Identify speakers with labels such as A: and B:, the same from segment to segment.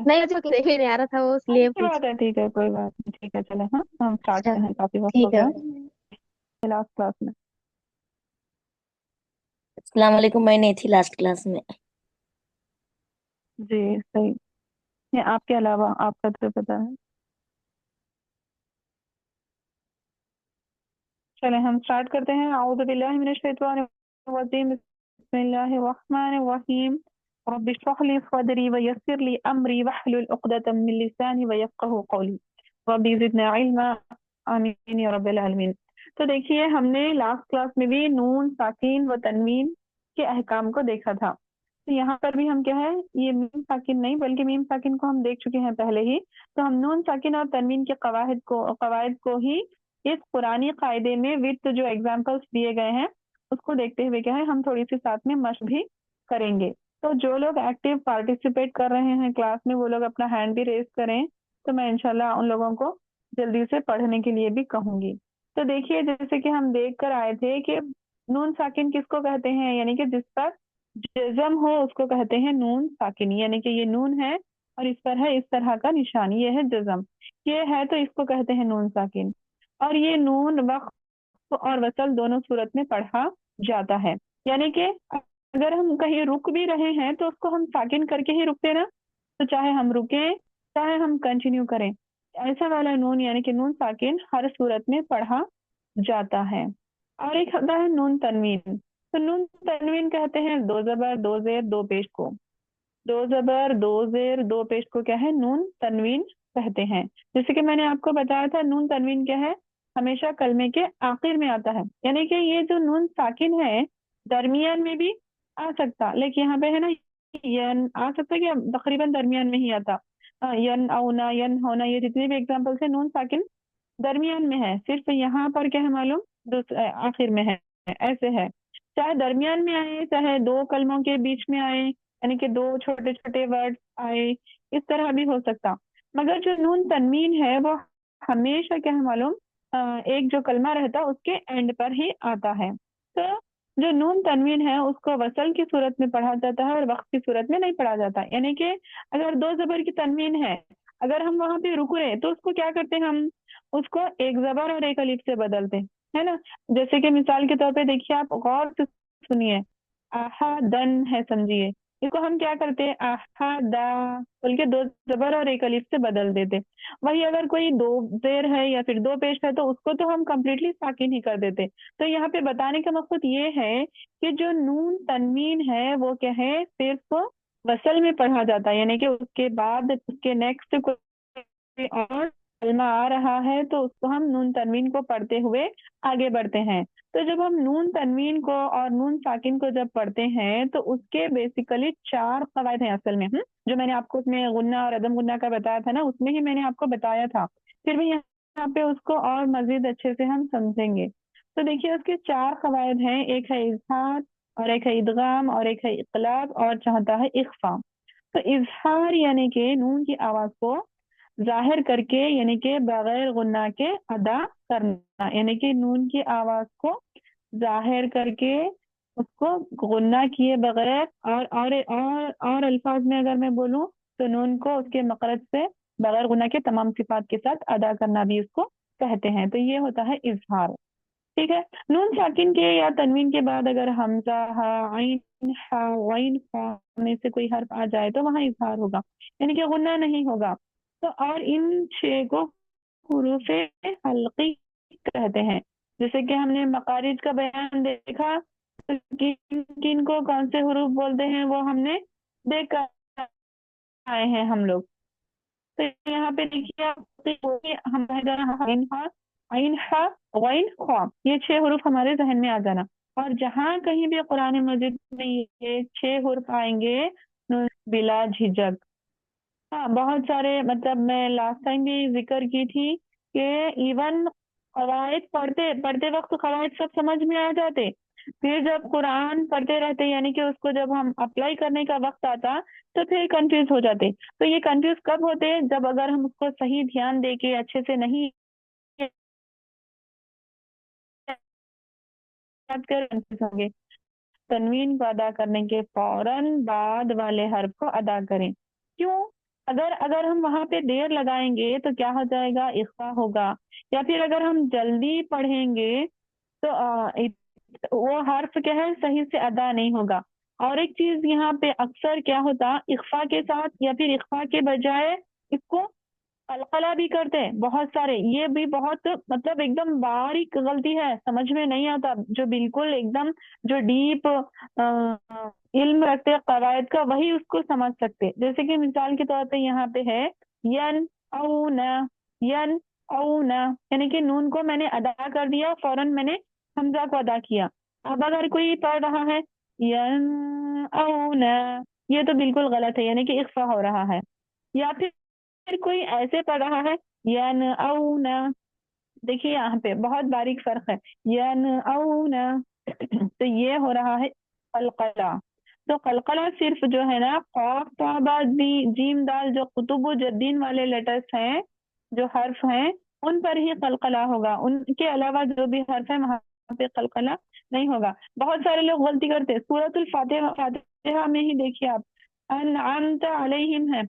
A: नहीं, मुझे देख ही नहीं आ रहा था वो, इसलिए
B: अच्छी
A: पूछ।
B: बात है, ठीक है, कोई बात नहीं, ठीक है, चले, हाँ हम स्टार्ट
A: अच्छा,
B: हैं, काफी वक्त हो
A: ठीक है।
B: गया लास्ट क्लास में।
A: अस्सलाम वालेकुम, मैं नहीं थी लास्ट क्लास में।
B: जी सही। ये आपके अलावा आपका तो पता है। चले हम स्टार्ट करते हैं। औज़ु बिल्लाहि मिनश शैतानिर रजीम, बिस्मिल्लाहिर रहमानिर रहीम। रब्बि इश्रह ली सदरी व यस्सिर ली अमरी वहलुल उक़दतम मिन लिसानी व यफ़क़हू क़ौली रब्बी ज़िदनी इल्मा, आमीन या रब्बिल आलमीन। तो देखिए, हमने लास्ट क्लास में भी नून साकिन व तनवीन के अहकाम को देखा था। तो यहाँ पर भी हम क्या है, ये मीम साकिन नहीं बल्कि मीम साकिन को हम देख चुके हैं पहले ही। तो हम नून साकिन और तनवीन के कवायद को ही इस पुरानी कायदे में विद जो एग्जाम्पल्स दिए गए हैं उसको देखते हुए क्या है, हम थोड़ी सी साथ में मशक भी करेंगे। तो जो लोग एक्टिव पार्टिसिपेट कर रहे हैं क्लास में वो लोग अपना हैंड भी रेज करें, तो मैं इंशाल्लाह उन लोगों को जल्दी से पढ़ने के लिए भी कहूंगी। तो देखिए, जैसे कि हम देख कर आए थे कि नून साकिन किसको कहते हैं, यानी कि जिस पर जज्म हो उसको कहते हैं नून साकिन। यानी कि ये नून है और इस पर है इस तरह का निशान, ये है जज्म, ये है, तो इसको कहते हैं नून साकिन। और ये नून वक्फ और वसल दोनों सूरत में पढ़ा जाता है। यानी कि अगर हम कहीं रुक भी रहे हैं तो उसको हम साकिन करके ही रुकते ना, तो चाहे हम रुकें चाहे हम कंटिन्यू करें, ऐसा वाला नून यानी कि नून साकिन हर सूरत में पढ़ा जाता है। और एक होता है नून तनवीन। तो नून तनवीन कहते हैं दो जबर दो जेर दो पेश को। दो जबर दो जेर दो पेश को क्या है, नून तनवीन कहते हैं। जैसे कि मैंने आपको बताया था, नून तनवीन क्या है, हमेशा कलमे के आखिर में आता है। यानी कि ये जो नून साकिन है दरमियान में भी आ सकता, लेकिन यहाँ पे है ना, यन आ सकता कि तकरीबन दरमियान में ही आता। यन औना यन होना, ये जितने भी एग्जाम्पल्स है नून साकिन दरमियान में है, सिर्फ यहाँ पर क्या है मालूम, आखिर में है, ऐसे है। चाहे दरमियान में आए चाहे दो कलमों के बीच में आए, यानी कि दो छोटे छोटे वर्ड आए, इस तरह भी हो सकता। मगर जो नून तनवीन है वो हमेशा क्या है मालूम, एक जो कलमा रहता उसके एंड पर ही आता है। तो जो नून तनवीन है उसको वसल की सूरत में पढ़ा जाता है और वक्त की सूरत में नहीं पढ़ा जाता। यानी कि अगर दो जबर की तनवीन है, अगर हम वहां पे रुक रहे तो उसको क्या करते हैं हम, उसको एक जबर और एक अलिफ से बदलते हैं, है ना। जैसे कि मिसाल के तौर पे देखिए, आप गौर से सुनिए, आहा दन है, समझिए, इसको हम क्या करते हैं, आहा दा बोल के दो जबर और एक अलिफ से बदल देते। वही अगर कोई दो जेर है या फिर दो पेश है तो उसको तो हम कंप्लीटली साकिन ही कर देते। तो यहाँ पे बताने का मकसद ये है कि जो नून तनवीन है वो क्या है, सिर्फ वसल में पढ़ा जाता है। यानी कि उसके बाद उसके नेक्स्ट कोई और कलमा आ रहा है तो उसको हम नून तनवीन को पढ़ते हुए आगे बढ़ते हैं। तो जब हम नून तनवीन को और नून साकिन को जब पढ़ते हैं तो उसके बेसिकली चार कवायद हैं असल में। जो मैंने आपको उसमें गुन्ना और अदम गुन्ना का बताया था ना, उसमें ही मैंने आपको बताया था, फिर भी यहाँ पे उसको और मजीद अच्छे से हम समझेंगे। तो देखिए, उसके चार कवायद हैं, एक है इजहार और एक है इदगाम और एक है इकलाब और चौथा है इख्फा। तो इजहार यानी कि नून की आवाज को जाहिर करके, यानी कि बगैर गुन्ना के अदा करना, यानी कि नून की आवाज को जाहिर करके उसको गुन्ना किए बगैर, और अल्फाज में अगर मैं बोलूं तो नून को उसके मकरज से बगैर गुन्ना के तमाम सिफात के साथ अदा करना भी उसको कहते हैं। तो ये होता है इजहार। ठीक है। नून साकिन के या तनवीन के बाद अगर हमजा हा आइन हा वाइन फा में से कोई हर्फ आ जाए तो वहां इजहार होगा, यानी कि गुन्ना नहीं होगा। तो और इन छह को हुरूफे हल्की कहते हैं। जैसे कि हमने मकारिज का बयान देखा, तो किन किन को कौन से हुरूफ बोलते हैं वो हमने देख कर आए हैं हम लोग। तो यहाँ पे देखिए आप, हम आइन हा आइन हा गैन ख्वा, ये छह हुरूफ हमारे जहन में आ जाना। और जहाँ कहीं भी कुरान मजीद में ये छह हुरूफ आएंगे, बिला झिझक। हाँ, बहुत सारे, मतलब मैं लास्ट टाइम भी जिक्र की थी कि इवन कवायद पढ़ते पढ़ते वक्त कवायद सब समझ में आ जाते, फिर जब कुरान पढ़ते रहते यानी कि उसको जब हम अप्लाई करने का वक्त आता तो फिर कंफ्यूज हो जाते। तो ये कंफ्यूज कब होते, जब अगर हम उसको सही ध्यान दे के अच्छे से नहीं याद कर कंफ्यूज होंगे। تنوین کو ادا کرنے کے فوراً بعد والے حرف کو ادا کریں. کیوں؟ اگر ہم وہاں پہ دیر لگائیں گے تو کیا ہو جائے گا؟ اخفا ہوگا. یا پھر اگر ہم جلدی پڑھیں گے تو وہ حرف کیا ہے صحیح سے ادا نہیں ہوگا. اور ایک چیز یہاں پہ اکثر کیا ہوتا، اخفا کے ساتھ یا پھر اخفا کے بجائے اس کو قلقلہ بھی کرتے ہیں بہت سارے. یہ بھی بہت مطلب ایک دم باریک غلطی ہے، سمجھ میں نہیں آتا. جو بالکل ایک دم جو ڈیپ علم رکھتے قواعد کا وہی اس کو سمجھ سکتے. جیسے کہ مثال کے طور پہ یہاں پہ ہے ین او نا، ین او نا، یعنی کہ نون کو میں نے ادا کر دیا، فوراً میں نے حمزہ کو ادا کیا. اب اگر کوئی پڑھ رہا ہے ین او نا، یہ تو بالکل غلط ہے، یعنی کہ اخفا ہو رہا ہے. یا پھر کوئی ایسے پڑھ رہا ہے ین او نا، دیکھیے یہاں پہ بہت باریک فرق ہے. ین او نا تو یہ ہو رہا ہے قلقلہ. تو قلقلہ صرف جو ہے نا قاف تا با جیم دال جو قطب و جدین والے لیٹرز ہیں، جو حرف ہیں، ان پر ہی قلقلہ ہوگا. ان کے علاوہ جو بھی حرف ہیں وہاں پہ قلقلہ نہیں ہوگا. بہت سارے لوگ غلطی کرتے ہیں. سورۃ الفاتحہ میں ہی دیکھیے آپ انعمت علیہم ہے،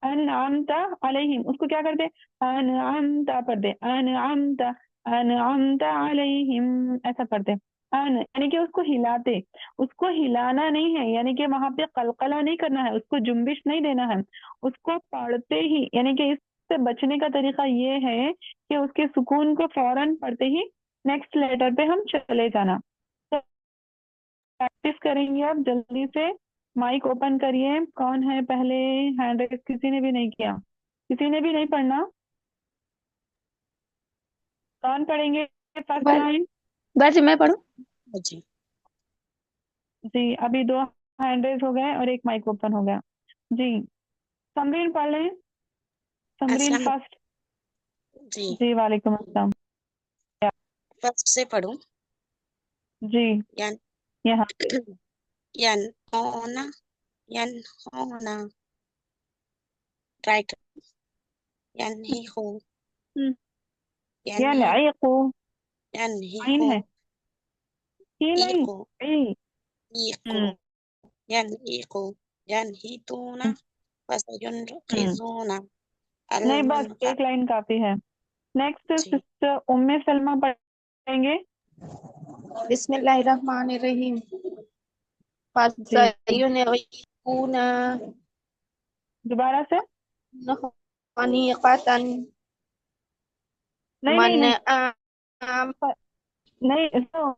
B: انعمت علیہم، اس کو کیا کرتے؟ انعمت پڑھتے، انعمت، انعمت علیہم ایسا پڑھتے. یعنی کہ اس کو ہلاتے، اس کو ہلانا نہیں ہے، یعنی کہ وہاں پہ قلقلہ نہیں کرنا ہے، اس کو جنبش نہیں دینا ہے. اس کو پڑھتے ہی، یعنی کہ اس سے بچنے کا طریقہ یہ ہے کہ اس کے سکون کو فوراً پڑھتے ہی نیکسٹ لیٹر پہ ہم چلے جانا. پریکٹس کریں گے آپ جلدی سے. مائک اوپن کریے. کون ہے پہلے ہینڈ ریز؟ کسی نے بھی نہیں کیا، کسی نے بھی نہیں پڑھنا. کون پڑھیں گے فرسٹ لائن؟
A: بس میں پڑھوں.
C: جی
B: جی ابھی 2 ہینڈ ریز ہو گئے اور 1 مائک اوپن ہو گیا. جی سمرین پڑھ لیں. سمرین
C: السلام
B: فرسٹ.
C: جی
B: جی وعلیکم السلام.
C: فرسٹ سے پڑھوں.
B: جی
C: ین
B: یہاں
C: ین ہونا، ین ہونا، ٹرائی کر. ین ہی ہو، ین
B: یا
C: ہی،
B: نعیقو،
C: ین ہی
B: عین
C: ہو،
B: ہے، ہی نہیں
C: ایقو،
B: ای.
C: ایقو، ین ایقو، ین ہی تونا، فسینرقزونا
B: نہیں بس ایک لائن کافی ہے. نیکسٹ
C: جی
B: سسٹر ام سلمہ پڑھیں گے.
D: بسم اللہ الرحمن الرحیم.
B: جی
D: فَسَيُنْغِيكُونَ
B: دوبارہ سے.
D: خَنِيقَةً
B: نہیں نہیں نہیں
D: مَنْ
B: نہیں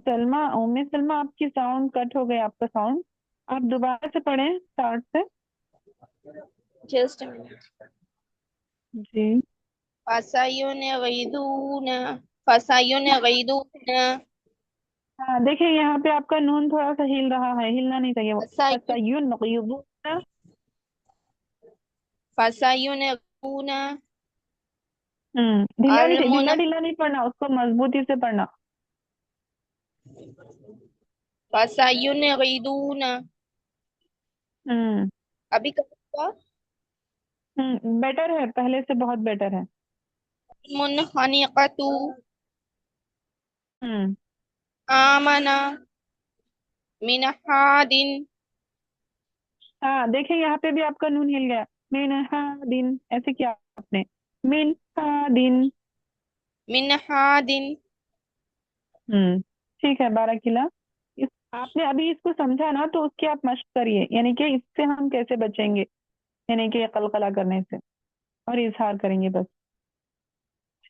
B: سلمہ، ام سلمہ آپ کی ساؤنڈ کٹ ہو گیا، آپ کا ساؤنڈ. آپ دوبارہ سے پڑھیں اسٹارٹ سے.
D: Just minute.
B: جی
D: فَسَيُنْغِيدُونَ
B: ہاں دیکھیں یہاں پہ آپ کا نون تھوڑا سا ہل رہا ہے، ہلنا نہیں چاہیے. وہ فَسَيُنْغِيدُونَ
D: فَسَيُنْغِيدُونَ
B: ڈھیلا نہیں پڑھنا، اس کو مضبوطی سے پڑھنا.
D: فَسَيُنْغِيدُونَ
B: ہوں
D: ابھی کہا
B: بیٹر ہے، پہلے سے بہت بیٹر ہے.
D: مُنْخَنِقَةُ
B: ہوں
D: آمَنَ مِنْ حَادٍ.
B: ہاں دیکھیں یہاں پہ بھی آپ کا نون ہل گیا. من دن ایسے کیا آپ نے؟ من دن.
D: مِنْ حَادٍ.
B: ٹھیک ہے بارکاللہ. آپ نے ابھی اس کو سمجھا نا، تو اس کی آپ مشق کریے، یعنی کہ اس سے ہم کیسے بچیں گے، یعنی کہ قلقلہ کرنے سے، اور اظہار کریں گے بس.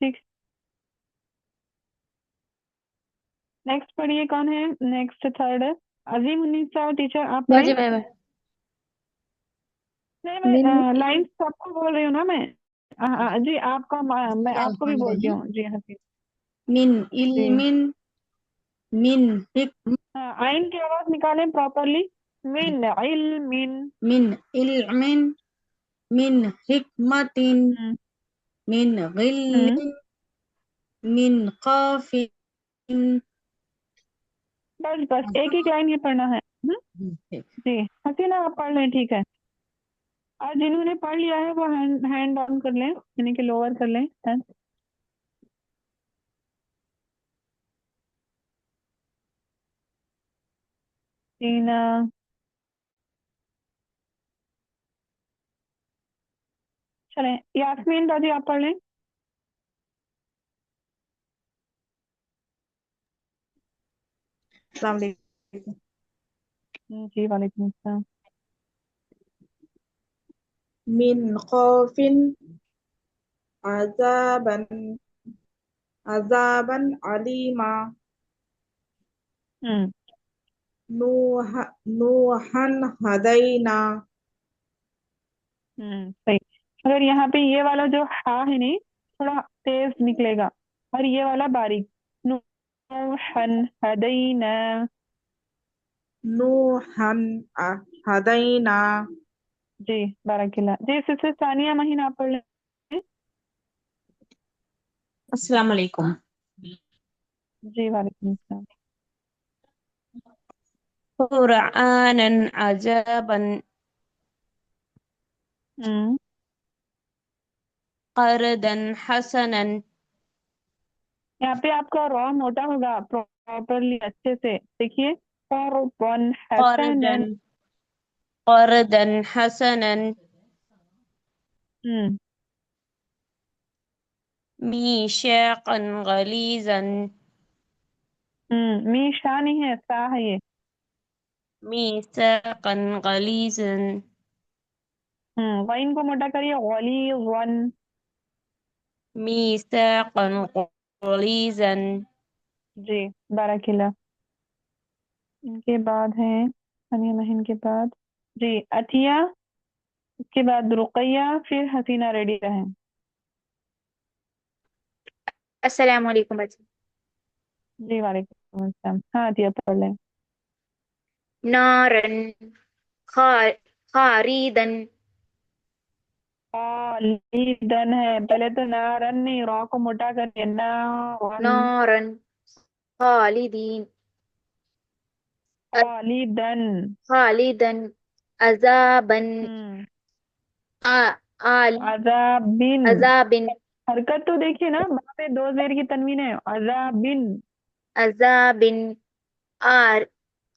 B: ٹھیک. نیکسٹ پڑھیے. کون ہے نیکسٹ؟ تھرڈ عظیم النساء ٹیچر آپ پڑھیں.
A: جی میں
B: نہیں
A: من
B: میں لائن سب کو بول رہی ہوں نا میں. جی آپ کا میں آپ کو بھی بولتی ہوں. جی حفیظ.
D: من
B: جی
D: علم من حکم
B: آئین کی آواز نکالیں پراپرلی. من علم.
D: من علم من حکمت من غل من قاف.
B: بس ایک ایک لائن یہ پڑھنا ہے. جی حسینہ آپ پڑھ لیں. ٹھیک ہے. اور جنہوں نے پڑھ لیا ہے وہ ہینڈ ڈاؤن کر لیں، یعنی کہ لوور کر لیں. टीना। चलें, यास्मीन दादी आप पढ़ लें।
E: अस्सलाम वालेकुम।
B: जी वालेकुम अस्सलाम।
E: मिन खौफिन अजाबन अजाबन अलीमा
B: हम्म
E: नूहन हदैना।
B: सही। अगर यहाँ पे ये वाला जो हा है नहीं, थोड़ा तेज निकलेगा, और ये वाला बारीक। नूहन हदैना।
E: नूहन हदैना।
B: जी बाराकिल्ला। जी सिस्टर सानिया महीना आप पढ़ लें।
F: अस्सलाम वालेकुम।
B: जी वालेकुम अस्सलाम।
F: क़ुरआनन अजबन
B: हम्म
F: क़रदन हसनन।
B: यहाँ पे आपका रॉ मोटा होगा, प्रॉपरली अच्छे से देखिए। क़रदन हसनन।
F: क़रदन क़रदन हसनन
B: हम्म
F: मीशाक़न गलीज़न।
B: मीशा नहीं है, सा है ये।
F: मीसाक़न गलीज़न
B: वाइन को मोटा करिए, गलीज़न।
F: मीसाक़न गलीज़न।
B: जी बाराकिल्ला। इनके बाद है सानिया महीन के बाद जी अतिया, उसके बाद रुकैया, फिर हसीना। रेडी रहें।
A: अस्सलाम वालेकुम बच्चे।
B: जी वालेकुम अस्सलाम। हाँ अतिया पढ़ लें।
A: नारन खा- खारिदन।
B: खालिदन है, पहले तो नारन नहीं, रॉ को मोटा करिए, नारन।
A: नारन खालिदीन
B: खालिदन।
A: खालिदन अजाबन
B: हम्म
A: आ आल
B: अजाबिन।
A: अजाबिन
B: हरकत तो देखिए ना, वहां पे दो जेर की तनवीन है। अजाबिन।
A: अजाबिन आर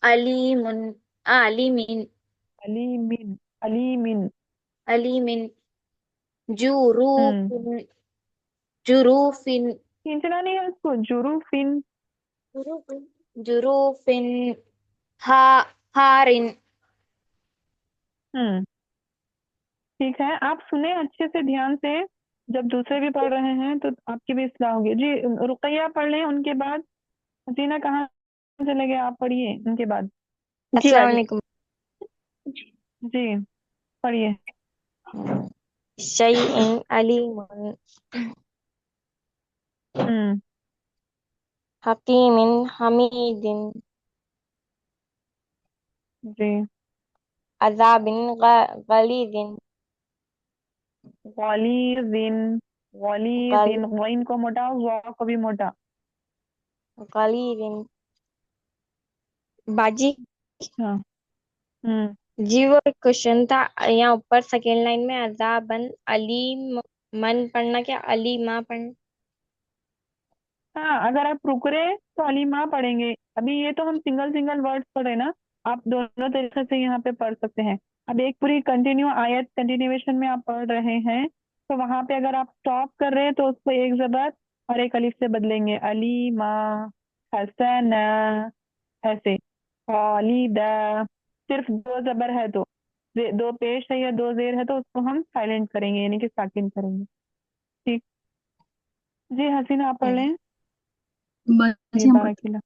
A: अलीमुन आलिमिन
B: अलीमिन। अलीमिन।
A: अलीमिन
B: हम्म
A: जुरूफिन जुरूफिन
B: खींचना नहीं है उसको, जुरूफिन।
A: जुरूफिन हा हारिन।
B: हम्म ठीक है, आप सुने अच्छे से ध्यान से। जब दूसरे भी पढ़ रहे हैं तो आपकी भी इस्लाह होगी। जी रुकैया पढ़ लें, उनके बाद हसीना कहाँ चले गए, आप पढ़िए उनके बाद।
A: जी वालेकुम।
B: जी पढ़िए।
A: शैइन अलीमुन
B: हम्म
A: हकीमिन हमीदिन
B: जी
A: अजाबिन गलीदिन
B: गलीज़िन। गलीज़िन, गइन को मोटा, वा को भी मोटा।
A: गलीदिन बाजी।
B: हाँ
A: जी वो एक क्वेश्चन था यहाँ ऊपर सेकेंड लाइन में, अजाबन अली मन पढ़ना क्या अली माँ पढ़ना?
B: हाँ, अगर आप रुक रहे तो अलीमा पढ़ेंगे। अभी ये तो हम सिंगल सिंगल वर्ड्स पढ़े ना, आप दोनों तरीके से यहाँ पे पढ़ सकते हैं। अब एक पूरी कंटिन्यू आयत कंटिन्यूएशन में आप पढ़ रहे हैं, तो वहां पे अगर आप स्टॉप कर रहे हैं तो उसको एक जबर और एक अलिफ से बदलेंगे। अलीमा, हसना, ऐसे। खालिदा, सिर्फ दो जबर है तो, दो पेश है या दो जेर है तो उसको हम साइलेंट करेंगे, यानी कि साकिन करेंगे। ठीक। जी हसीना आप पढ़ लें। जी
D: बच्चे
B: बाराकिल्ला।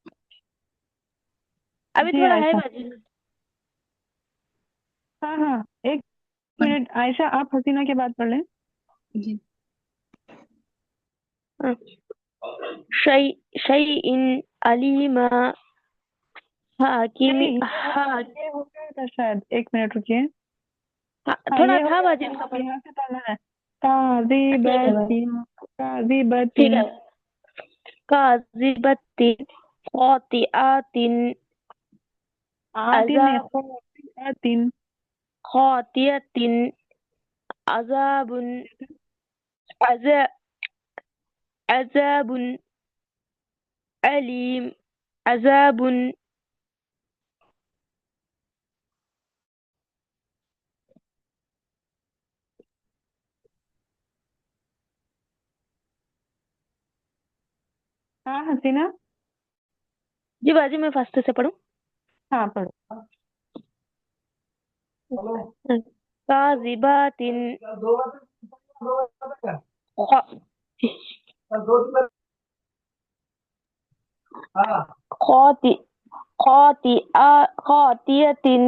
A: अभी
B: जी
A: थोड़ा है
B: आयशा।
A: बाजी।
B: हाँ हाँ, एक मिनट आयशा, आप हसीना के बाद पढ़ लें।
D: जी
A: शैइन अलीमा हाकिम
B: नहीं, ये हो गया था शायद, एक मिनट रुकिए। हाँ
A: थोड़ा
B: ये हो
A: था
B: गया
A: बाजी
B: था,
A: उनका
B: अब
A: पढ़।
B: यहाँ से पढ़ना है।
A: ठीक है
B: काज़िबतिन।
A: ठीक
B: काज़िबतिन।
A: है। काजिबतिन खातिआतिन
B: आतिन नहीं,
A: अजाब
B: खातिआतिन।
A: खातिआतिन अजाबुन अजा अजाबुन अलीम अजाबुन
B: हाँ हसीना।
F: जी बाजी मैं फर्स्ट से पढ़ूं।
B: हाँ पढ़ो।
F: काज़िबातिन ख- खाति खातियतिन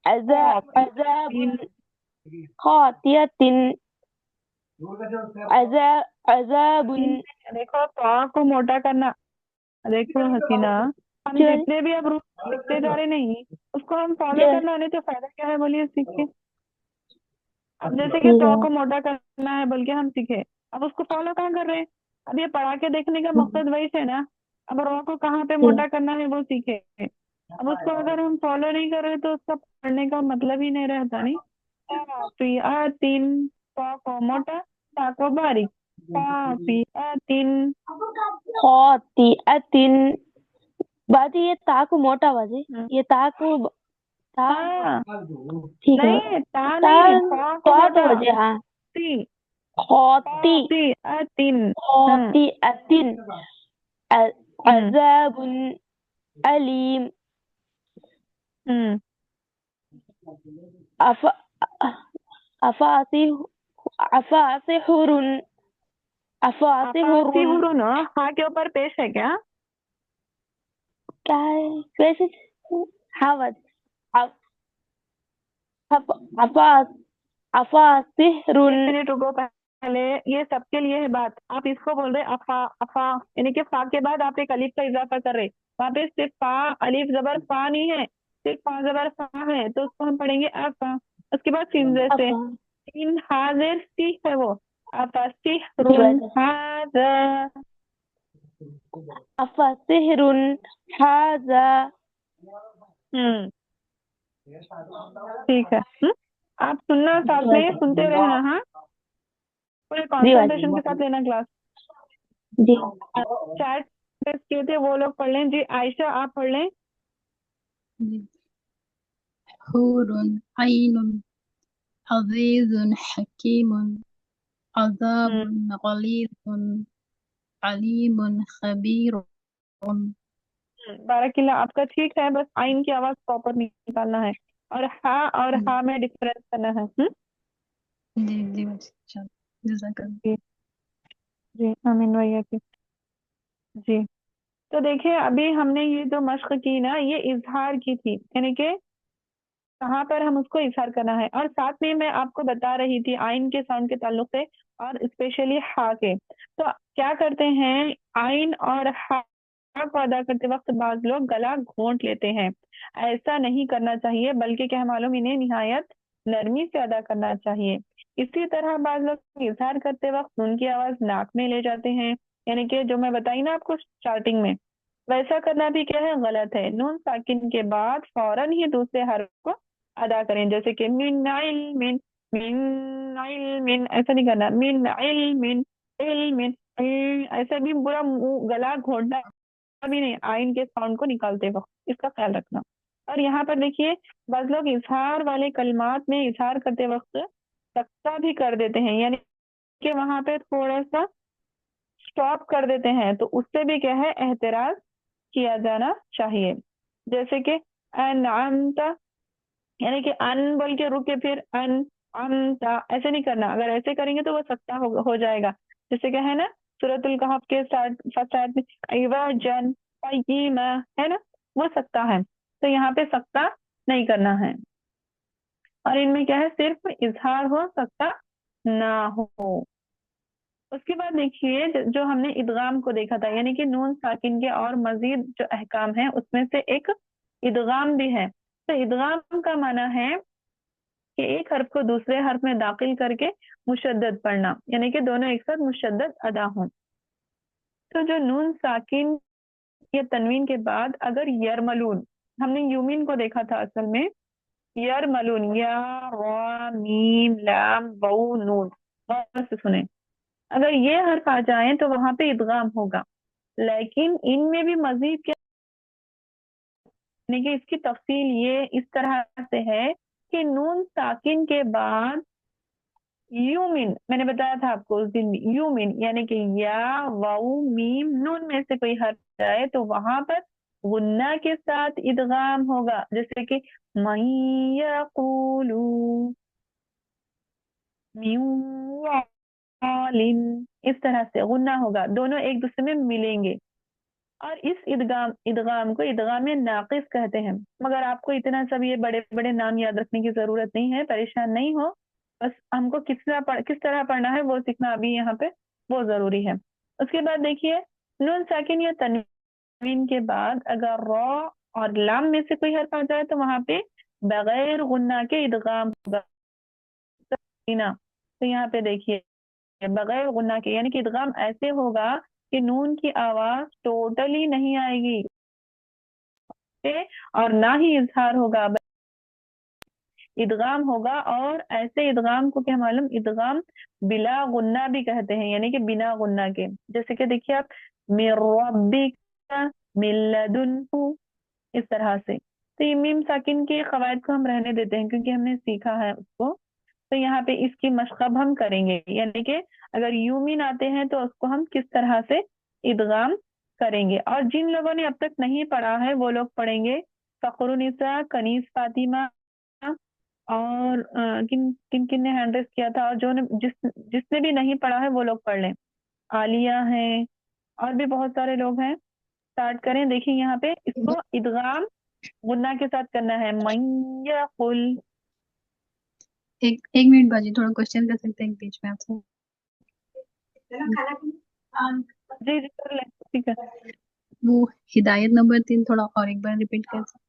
F: अज़ाबुन खातियतिन अज़ाबुन।
B: देखो तो को मोटा करना। देखो हसीना, हम
F: क्या है?
B: जितने भी अब रूल सीखते जा रहे नहीं, उसको हम फॉलो
F: क्या है?
B: करना नहीं तो फायदा क्या है बोलिए सीख के। अब जैसे कि तो को मोटा करना है बोल के हम सीखे, अब उसको फॉलो कहाँ कर रहे हैं? अब ये पढ़ा के देखने का मकसद वही है ना। अब रो को कहाँ पे मोटा करना है वो सीखे। अब उसको अगर हम फॉलो नहीं कर रहे तो उसका पढ़ने का मतलब ही नहीं रहता नहीं। पी आ तीन, को मोटा, ता को बारीक, पी आ तीन।
F: खातियतिन बाजी ये ता को मोटा बाजी, ये ता को ता
B: हाँ
F: ठीक है।
B: नहीं ता
F: ता
B: नहीं, को
F: ता तो
B: मोटा,
F: बाजी हाँ।
B: ती,
F: खाती
B: पी आ तीन।
F: खातियतिन
B: हम्म
F: अज़ाबुन अलीम।
B: हम्म
F: अफ अफासिह अफासिहुरुन
B: अफासी
F: अफासिहुरुन।
B: हुरुन हाँ के ऊपर पेश है क्या?
F: क्या है वैसे? हाँ बाजी अफ अफ अफासिहुरुन।
B: एक मिनट रुको, पहले ये सबके लिए है बात। आप इसको बोल रहे अफा अफा, यानी कि फा के बाद आप एक अलीफ का इजाफा कर रहे। वहाँ पे सिर्फ फा अलीफ जबर फा नहीं है, सिर्फ फा जबर फा है, तो उसको हम पढ़ेंगे अफा। उसके बाद सिन जैसे
F: अफा
B: इन हाजिर सी है वो, अफासी
F: जी
B: रुन
F: बाजी
B: हाजा।
F: अफासिहुरुन हाजा।
B: हम्म ठीक है। आप सुनना,
F: जी
B: साथ में
F: बाजी
B: सुनते रहना। हाँ पूरे
F: जी बाजी
B: कॉन्सेंट्रेशन के साथ लेना क्लास।
F: जी।
B: चैट किए थे वो लोग पढ़ लें जी। आयशा आप पढ़ लें।
G: हूर عين عزيز حكيم عذاب غليظ عليم خبير।
B: बाराकिल्ला आपका ठीक है, बस आइन की आवाज प्रॉपर निकालना है और हा में डिफरेंस करना है।
G: जी जी जज़ाकल्लाह।
B: जी जी आमीन भैया की। जी तो देखिए अभी हमने ये जो मश्क की ना, ये इजहार की थी, यानी कि कहाँ पर हम उसको इजहार करना है। और साथ में मैं आपको बता रही थी आइन के साउंड के ताल्लुक से, और स्पेशली हा के। तो क्या करते हैं, आइन और हा को अदा करते वक्त बाज लोग गला घोंट लेते हैं। ऐसा नहीं करना चाहिए, बल्कि क्या मालूम, इन्हें निहायत नरमी से अदा करना चाहिए। इसी तरह बाज लोग इजहार करते वक्त उनकी आवाज नाक में ले जाते हैं, यानी कि जो मैं बताई ना आपको स्टार्टिंग में, वैसा करना भी क्या है, गलत है। नून साकिन के बाद फौरन ही दूसरे हर्फ को अदा करें, जैसे कि मिन इल्मिन, मिन इल्मिन, ऐसा नहीं करना, मिन इल्मिन, इल्मिन, ऐसा भी पूरा गला घोटना भी नहीं आइन के साउंड को निकालते वक्त, इसका ख्याल रखना। और यहाँ पर देखिए बस लोग इजहार वाले कलमात में इजहार करते वक्त सख्ता भी कर देते हैं, यानी कि वहां पे थोड़ा सा स्टॉप कर देते हैं, तो उससे भी क्या है, एहतराज किया जाना चाहिए। जैसे कि अनअमता, यानी कि अन बोल के रुके फिर अन अमता, ऐसे नहीं करना। अगर ऐसे करेंगे तो वो सख्ता हो जाएगा। जैसे क्या है ना, सूरतुल कहफ के स्टार्ट फर्स्ट आयत में अयवाजन क़य्यिमा, है ना, वो सख्ता है, तो यहाँ पे सख्ता नहीं करना है। और इनमें क्या है, सिर्फ इजहार हो, सख्ता ना हो। उसके बाद देखिए जो हमने इदगाम को देखा था, यानी कि नून साकिन के और मजीद जो अहकाम है उसमें से एक इदगाम भी है। तो इदगाम का माना है कि एक हर्फ को दूसरे हर्फ में दाखिल करके मुशद्दद पढ़ना, यानी कि दोनों एक साथ मुशद्दद अदा हों। तो जो नून साकिन या तनवीन के बाद अगर यरमलून, हमने यूमिन को देखा था असल में, यरमलून, या रा मीम लाम वाउ नून, गौर से सुने, अगर ये हर्फ आ जाएं तो वहां पे इदगाम होगा। लेकिन इनमें भी मजीद क्या, यानी कि इसकी तफसील ये इस तरह से है कि नून साकिन के बाद यूमिन, मैंने बताया था आपको उस दिन भी, यूमिन यानी कि या वाऊ मीम नून में से कोई हर्फ आए तो वहां पर गुन्ना के साथ इदगाम होगा, जैसे कि मन यक़ूलू मिन वालिन, इस तरह से गुन्ना होगा, दोनों एक दूसरे में मिलेंगे। और इस इदगाम इदगाम को इदगाम नाकिस कहते हैं। मगर आपको इतना सब ये बड़े बड़े नाम याद रखने की जरूरत नहीं है, परेशान नहीं हो, बस हमको किस तरह पढ़ना है वो सीखना अभी यहाँ पे वो जरूरी है। उसके बाद देखिए नून साकिन या तनवीन के बाद अगर रॉ और लाम में से कोई हर्फ आ जाए तो वहां पे बगैर गुन्ना के इदगाम होगा। तो यहाँ पे देखिए बगैर गुन्ना के यानी कि इदगाम ऐसे होगा कि नून की आवाज टोटली नहीं आएगी और ना ही इजहार होगा, इदगाम होगा। और ऐसे इदगाम को क्या मालूम, इदगाम बिला गुन्ना भी कहते हैं, यानी कि बिना गुन्ना के। जैसे कि देखिए आप मिर रब्बिका मिन लदुन्हु, इस तरह से। तो ये मीम साकिन के कवायद को हम रहने देते हैं क्योंकि हमने सीखा है उसको। तो यहाँ पे इसकी मशक अब हम करेंगे, यानी कि अगर यूमीन आते हैं तो उसको हम किस तरह से इदगाम करेंगे। और जिन लोगों ने अब तक नहीं पढ़ा है वो लोग पढ़ेंगे फखरुनिसा, कनीस फातिमा, और किन किन किन ने हैंड रेस किया था, और जिसने भी नहीं पढ़ा है वो लोग पढ़ लें। आलिया हैं और भी बहुत सारे लोग हैं। स्टार्ट करें, देखिए यहाँ पे इसको इदगाम गुन्ना के साथ करना है। मन यक़ुल,
G: एक एक मिनट बाजी, थोड़ा क्वेश्चन कर सकते हैं बीच में आपसे?
B: जी जी कर लें, ठीक है।
G: वो हिदायत नंबर 3 थोड़ा और एक बार रिपीट कर सकते?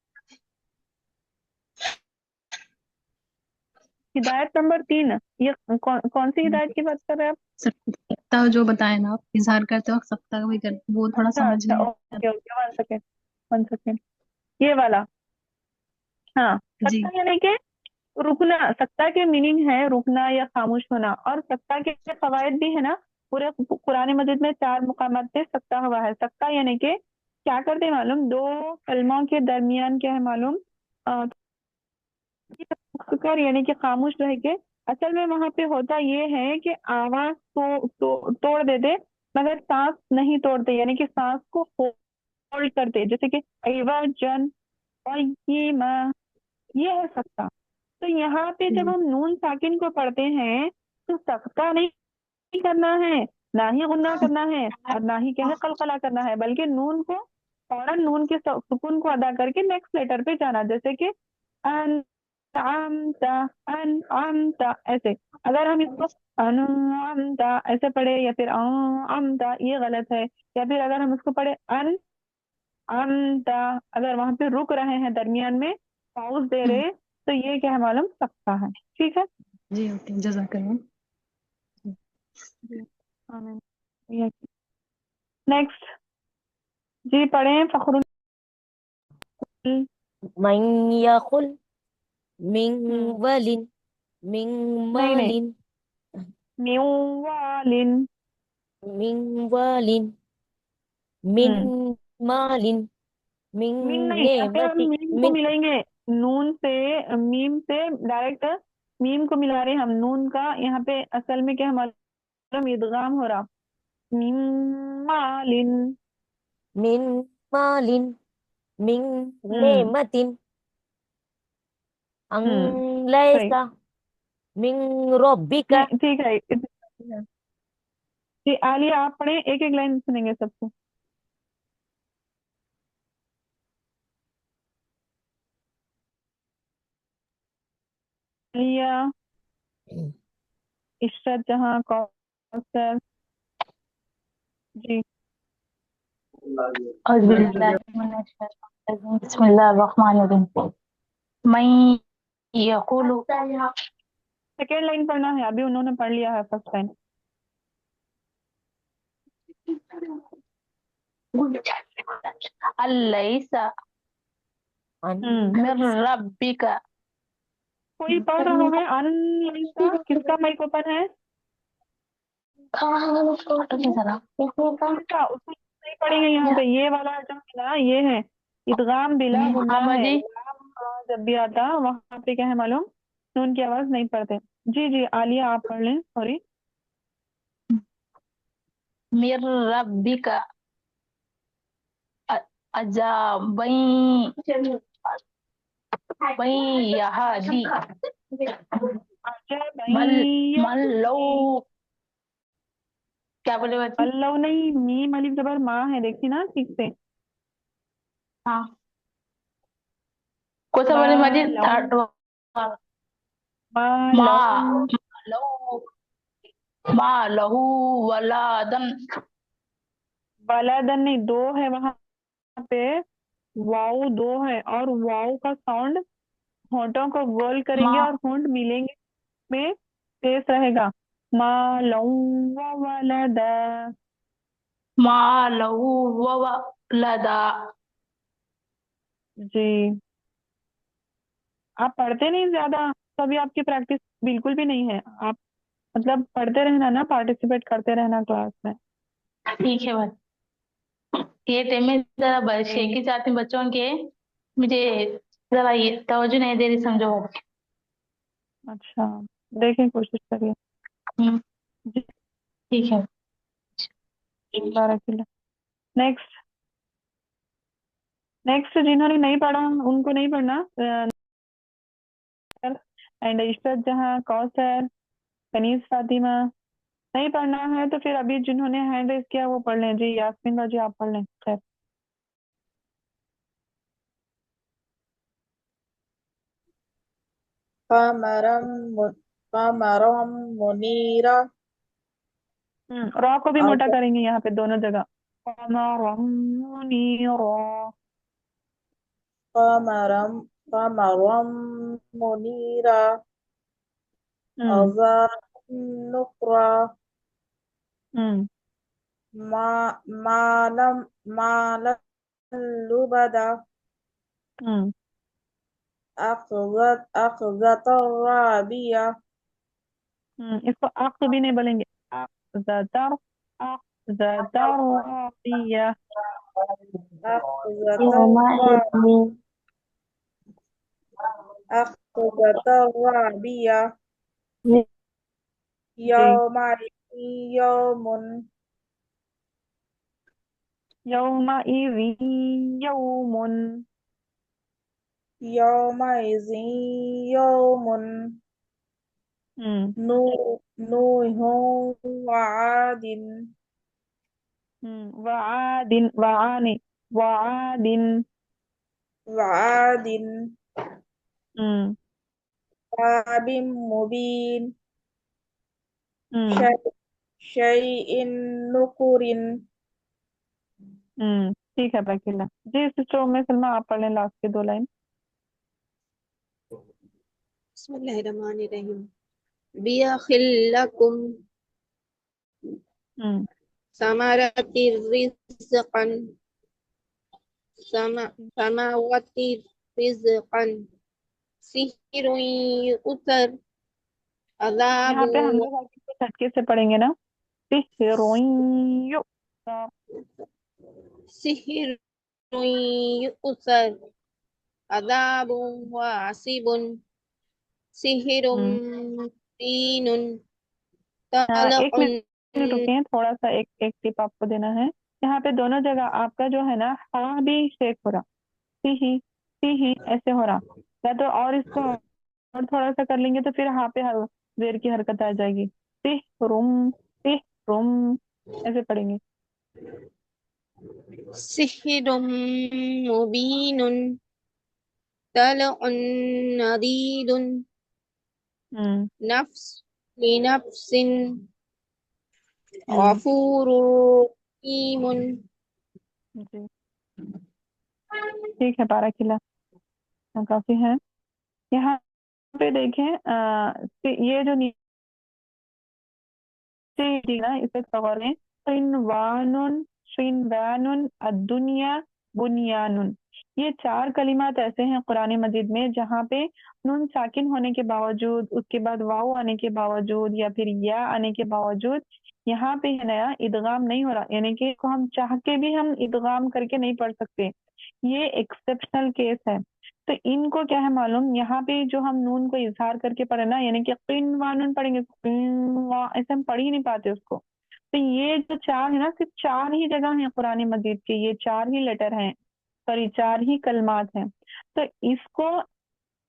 B: हिदायत नंबर 3, ये कौन सी हिदायत की बात कर रहे हैं आप?
G: सख्ता जो बताया ना आप, इजहार करते वक्त सख्ता का भी कर, वो थोड़ा
B: अच्छा
G: समझ
B: अच्छा,
G: नहीं
B: ओके ओके, वन सेकेंड, ये वाला। हाँ,
G: जी।
B: सख्ता यानी कि रुकना। सख्ता के मीनिंग है रुकना या खामोश होना। और सख्ता के फवायद भी है ना, पूरे कुरान मजीद में 4 मुकामात पे सख्ता हुआ है। सख्ता यानी कि क्या करते हैं मालूम, दो कलमों के दरमियान क्या है मालूम, कर यानी कि खामोश रह के। असल में वहां पे होता ये है कि आवाज तोड़ देते मगर सांस नहीं तोड़ते, यानी कि सांस को होल्ड करते, जैसे कि जन और ये है सख्ता। तो यहाँ पे जब हम नून साकिन को पढ़ते हैं तो सख्ता नहीं करना है, ना ही गुन्ना करना है, और ना ही क्या है कलकला करना है, बल्कि नून को फौरन नून के सुकून को अदा करके नेक्स्ट लेटर पे जाना, जैसे कि अनअमता, अनअमता ऐसे। अगर हम इसको अनअमता ऐसे पढ़े या फिर अमता, ये गलत है। या फिर अगर हम इसको पढ़े अनअमता, अगर वहां पे रुक रहे हैं दरमियान में, पाउज दे रहे, तो ये क्या है मालूम, सकता है। ठीक है
G: जी, ओके, जज़ाकल्लाह।
B: नेक्स्ट जी पढ़ें फखरुल।
H: मन यकुल मिन वलिन मिन
B: नहीं नहीं,
H: मालिन
B: म्यूवालिन।
H: मिन वालिन मिन
B: हम्म
H: मालिन मिन
B: मीम नहीं, यहाँ पे हम
H: नेमति
B: मीम को
H: मिन
B: मिलाएंगे नून से, मीम से डायरेक्ट मीम को मिला रहे हैं हम। नून का यहाँ पे असल में क्या हमारा इदगाम हो रहा, मीम मालिन।
H: मिन मालिन मिन
B: हम्म
H: नेमतिन
B: सही,
H: लैसा मिन रब्बिका।
B: नहीं ठीक है जी। आलिया आप पढ़े, एक एक लाइन सुनेंगे सबको। आलिया, इशरत जहाँ, कौसर जी।
F: बिस्मिल्लाहिर्रहमानिर्रहीम। मैं यक़ूलु
B: सेकेंड लाइन पढ़ना है, अभी उन्होंने पढ़ लिया है फर्स्ट लाइन।
F: अलैसा मिर रब्बिका।
B: कोई पढ़ रहा है अनलैसा, किसका माइक ओपन है? उसका उसको नहीं पढ़ेंगे यहाँ पे। ये वाला जो है ना, ये है इदगाम बिला गुन्ना है।
F: बाजी
B: लाम जब भी आता वहां पे क्या है मालूम, नून की आवाज नहीं पढ़ते। جی جی عالیہ آپ پڑھ لیں، سوری.
I: مر ربک عجابین یہدی من من لو کیا بولے بچی؟
B: اللہ نہیں، میم الف زبر ماں ہے، دیکھیے نا ٹھیک سے.
I: ہاں کون سا بولے مجید؟
B: ما
I: لو ما لہو ولادن
B: بلادن نہیں، دو ہے وہاں پہ، واؤ دو ہے، اور واؤ کا ساؤنڈ ہونٹوں کو گول کریں گے اور ہونٹ ملیں گے میں تیز رہے گا. ما لو ولدا.
I: ما لہو ولدا.
B: جی آپ پڑھتے نہیں زیادہ، کبھی آپ کی پریکٹس بالکل بھی نہیں ہے. آپ مطلب پڑھتے رہنا نا، پارٹیسپیٹ کرتے رہنا کلاس میں.
I: ٹھیک ہے بھائی، یہ ٹائم میں ذرا شیکی چاہتی ہوں بچوں کے، مجھے ذرا یہ توجہ نہیں دے رہی سمجھو.
B: اچھا دیکھیں کوشش کریے.
I: ہوں،
B: جی
I: ٹھیک ہے.
B: بارک اللہ. نیکسٹ جنہوں نے نہیں پڑھا ان کو نہیں پڑھنا. اینڈ عشرت جہاں، کوثر، کنیز فاطمہ نہیں پڑھنا ہے تو پھر ابھی جنہوں نے ہینڈ ریز کیا وہ پڑھ لیں. جی یاسمین باجی آپ پڑھ لیں. خیر
E: قمرا منیرا.
B: را کو بھی موٹا
E: اور
B: کریں گے یہاں پہ دونوں جگہ. قمرا منیرا.
E: قمرا منیرا. أذان نقرا. ما لم لبدا. أخذت الرابية.
B: اس کو عقد بھی نہیں بولیں گے. أخذت الرابية.
E: أخذت
F: يومئذ
E: أخذت الرابية. يومئذ يوم.
B: يومئذ يوم.
E: يومئذ يوم. نوح وعاد.
B: وعاد وعاد.
E: وعاد. كتاب مبين. شيء نكر.
B: ٹھیک ہے باقی اللہ. جی سسٹر ام سلمہ آپ پڑھ لیں لاسٹ کے 2 لائن.
C: بسم اللہ الرحمن الرحیم. بیاخل لکم ثمرات رزقا سماوات رزقا سحر یؤثر عذاب
B: یہاں پہ ہم لوگ آگے سے جھٹکے سے پڑھیں گے نا. سحر یؤثر.
C: سحر یؤثر عذاب واسب سحر مبین
B: ایک منٹ رکیں، تھوڑا سا ایک ٹپ آپ کو دینا ہے. یہاں پہ دونوں جگہ آپ کا جو ہے نا ہاں بھی شیک ہو رہا، سی ہی ایسے ہو رہا. یا تو اور اس کو اور تھوڑا سا کر لیں گے تو پھر ہاں پہ زیر کی حرکت آ جائے گی. سحرم ایسے پڑھیں گے.
C: سحر مبین طلع ندید نفس لنفس غفور رحیم.
B: جی ٹھیک ہے بارک اللہ. کافی ہے. یہاں پہ دیکھیں یہ جو نیچے نا اسے غور میں شنوان الدنیا بنیان. یہ 4 کلمات ایسے ہیں قرآن مجید میں جہاں پہ نون ساکن ہونے کے باوجود، اس کے بعد واو آنے کے باوجود، یا پھر یا آنے کے باوجود یہاں پہ ہے نیا ادغام نہیں ہو رہا. یعنی کہ ہم چاہ کے بھی ہم ادغام کر کے نہیں پڑھ سکتے. یہ ایکسپشنل کیس ہے. تو ان کو کیا ہے معلوم، یہاں پہ جو ہم نون کو اظہار کر کے پڑھے نا، یعنی کہ قنوانن پڑھیں گے، ایسے ہم پڑھ ہی نہیں پاتے اس کو. تو یہ جو چار ہے نا، صرف چار ہی جگہ ہیں قرآن مجید کے، یہ چار ہی لیٹر ہیں، سوری چار ہی کلمات ہیں. تو اس کو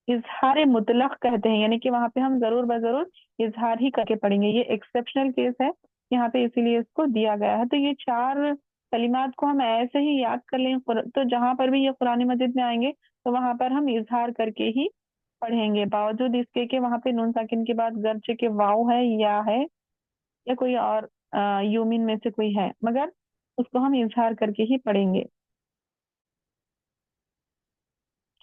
B: اظہار مطلق کہتے ہیں، یعنی کہ وہاں پہ ہم ضرور بضرور اظہار ہی کر کے پڑھیں گے. یہ ایکسیپشنل کیس ہے یہاں پہ، اسی لیے اس کو دیا گیا ہے. تو یہ چار کلمات کو ہم ایسے ہی یاد کر لیں، تو جہاں پر بھی یہ قرآن مجید میں آئیں گے تو وہاں پر ہم اظہار کر کے ہی پڑھیں گے، باوجود اس کے کہ وہاں پہ نون ساکن کے بعد گرچہ کہ واؤ ہے یا ہے یا کوئی اور یومین میں سے کوئی ہے، مگر اس کو ہم اظہار کر کے ہی پڑھیں گے.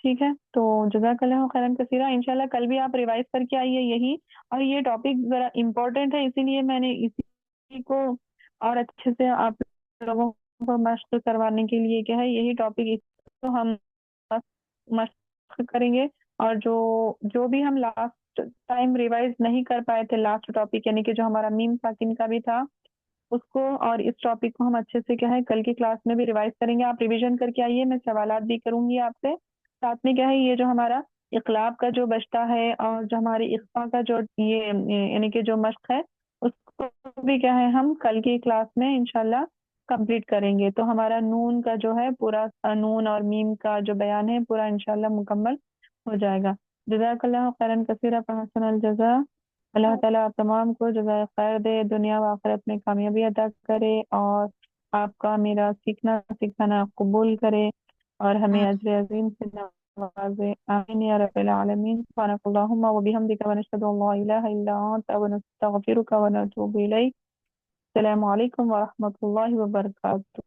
B: ٹھیک ہے، تو جزاک اللہ خیرن کثیرہ. انشاءاللہ کل بھی آپ ریوائز کر کے آئیے یہی، اور یہ ٹاپک ذرا امپورٹنٹ ہے، اسی لیے میں نے اسی کو اور اچھے سے آپ لوگوں کو مشق کروانے کے لیے کیا ہے یہی ٹاپک، اس کو ہم مشق کریں گے. اور جو بھی ہم لاسٹ ٹائم ریوائز نہیں کر پائے تھے، لاسٹ ٹاپک یعنی کہ جو ہمارا میم ساکن کا بھی تھا، اس کو اور اس ٹاپک کو ہم اچھے سے کیا ہے کل کی کلاس میں بھی ریوائز کریں گے. آپ ریویژن کر کے آئیے، میں سوالات بھی کروں گی آپ سے. ساتھ میں کیا ہے یہ جو ہمارا اقلاب کا جو بچتا ہے اور جو ہماری اخفا کا جو یہ یعنی کہ جو مشق ہے، اس کو بھی کیا ہے ہم کل کی کلاس میں انشاءاللہ کمپلیٹ کریں گے. تو ہمارا نون کا جو ہے پورا، نون اور میم کا جو بیان ہے پورا انشاءاللہ مکمل ہو جائے گا. جزاک اللہ خیرن کثیرہ، فحسن الجزا. اللہ تعالیٰ آپ تمام کو جزائے خیر دے، دنیا و آخرت میں کامیابی عطا کرے، اور آپ کا میرا سیکھنا سکھانا قبول کرے، اور ہمیں اجر عظیم سے نوازے. آمین یا رب العالمین. سبحانک اللہم و بحمدک ونشہد ان لا الہ الا انت ونستغفرک ونتوب الیک. السلام علیکم ورحمۃ اللہ وبرکاتہ.